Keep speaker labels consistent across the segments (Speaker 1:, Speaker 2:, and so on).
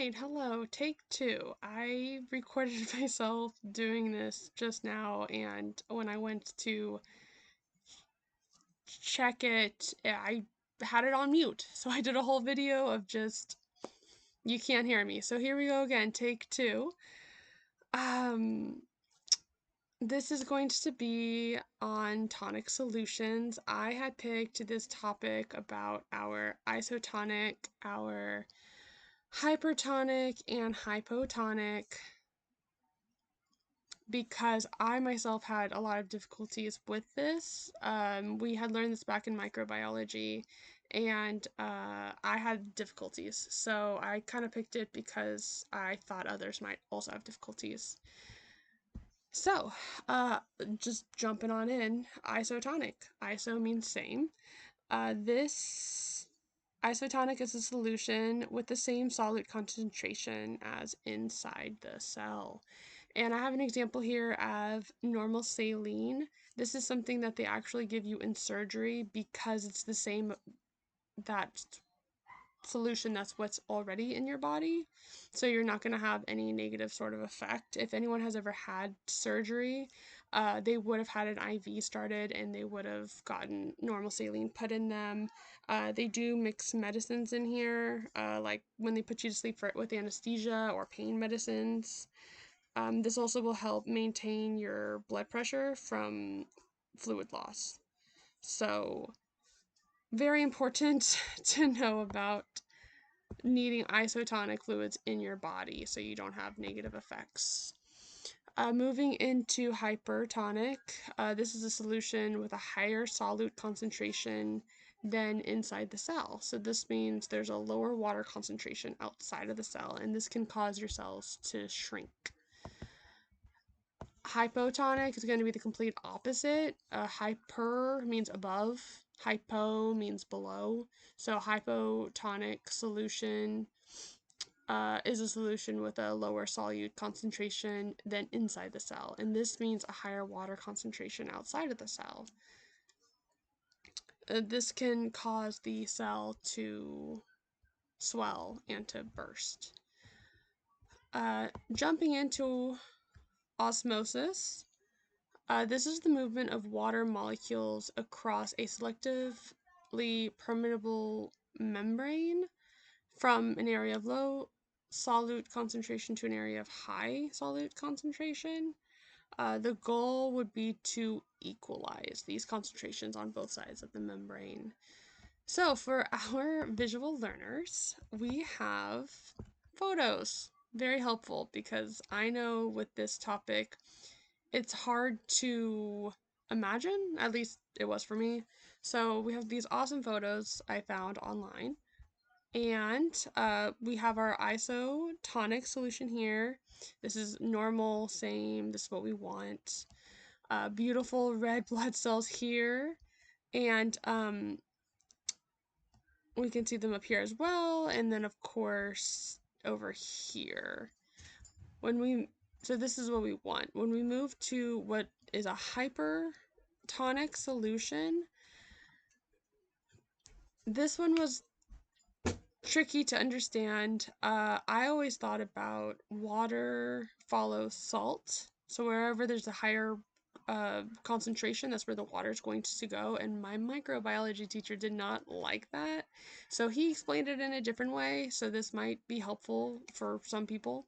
Speaker 1: Alright, hello, take two. I recorded myself doing this just now, and when I went to check it, I had it on mute. So I did a whole video of just, you can't hear me. So here we go again, take two. Um, this is going to be on tonic solutions. I had picked this topic about our isotonic, our hypertonic, and hypotonic because I myself had a lot of difficulties with this. We had learned this back in microbiology, and I had difficulties. So I kind of picked it because I thought others might also have difficulties. So, uh, just jumping on in, isotonic. Iso means same. This isotonic is a solution with the same solute concentration as inside the cell. And I have an example here of normal saline. This is something that they actually give you in surgery because it's the same that solution that's what's already in your body. So you're not going to have any negative sort of effect. If anyone has ever had surgery, they would have had an IV started and they would have gotten normal saline put in them. They do mix medicines in here, like when they put you to sleep with anesthesia or pain medicines. This also will help maintain your blood pressure from fluid loss. So, very important to know about needing isotonic fluids in your body so you don't have negative effects. Moving into hypertonic, this is a solution with a higher solute concentration than inside the cell. So this means there's a lower water concentration outside of the cell, and this can cause your cells to shrink. Hypotonic is going to be the complete opposite. Hyper means above, hypo means below. So hypotonic solution is a solution with a lower solute concentration than inside the cell, and this means a higher water concentration outside of the cell. This can cause the cell to swell and to burst. Jumping into osmosis. This is the movement of water molecules across a selectively permeable membrane from an area of low solute concentration to an area of high solute concentration. The goal would be to equalize these concentrations on both sides of the membrane. So for our visual learners, we have photos. Very helpful because I know with this topic, it's hard to imagine, at least it was for me. So we have these awesome photos I found online. And we have our isotonic solution here. This is normal, same, this is what we want. Beautiful red blood cells here. And we can see them up here as well. And then, of course, over here. So this is what we want. When we move to what is a hypertonic solution, this one was tricky to understand. I always thought about water follows salt. So wherever there's a higher concentration, that's where the water is going to go. And my microbiology teacher did not like that. So he explained it in a different way. So this might be helpful for some people.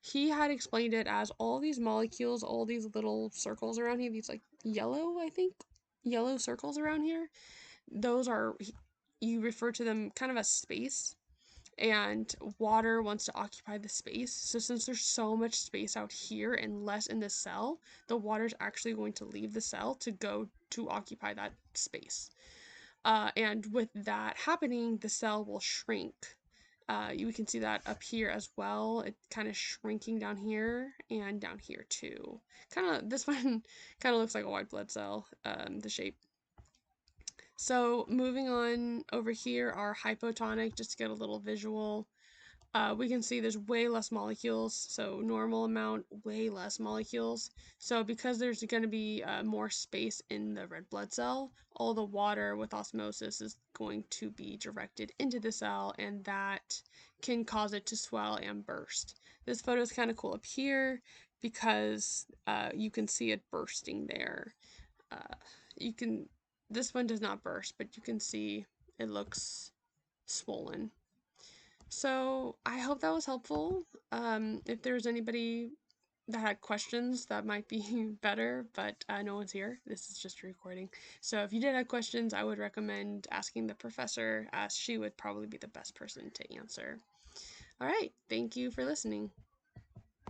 Speaker 1: He had explained it as all these molecules, all these little circles around here, these like yellow, I think, yellow circles around here. Those are, you refer to them kind of as space, and water wants to occupy the space. So since there's so much space out here and less in the cell, the water's actually going to leave the cell to go to occupy that space. And with that happening, the cell will shrink. You can see that up here as well. It kind of shrinking down here and down here too. Kind of, this one kind of looks like a white blood cell, the shape. So moving on over here are hypotonic, just to get a little visual. We can see there's way less molecules, so normal amount, way less molecules. So because there's going to be more space in the red blood cell, all the water with osmosis is going to be directed into the cell, and that can cause it to swell and burst. This photo is kind of cool up here because you can see it bursting there. Uh, you can, this one does not burst, but you can see it looks swollen. So I hope that was helpful. If there's anybody that had questions, that might be better, but no one's here. This is just a recording. So if you did have questions, I would recommend asking the professor, as she would probably be the best person to answer. All right, thank you for listening.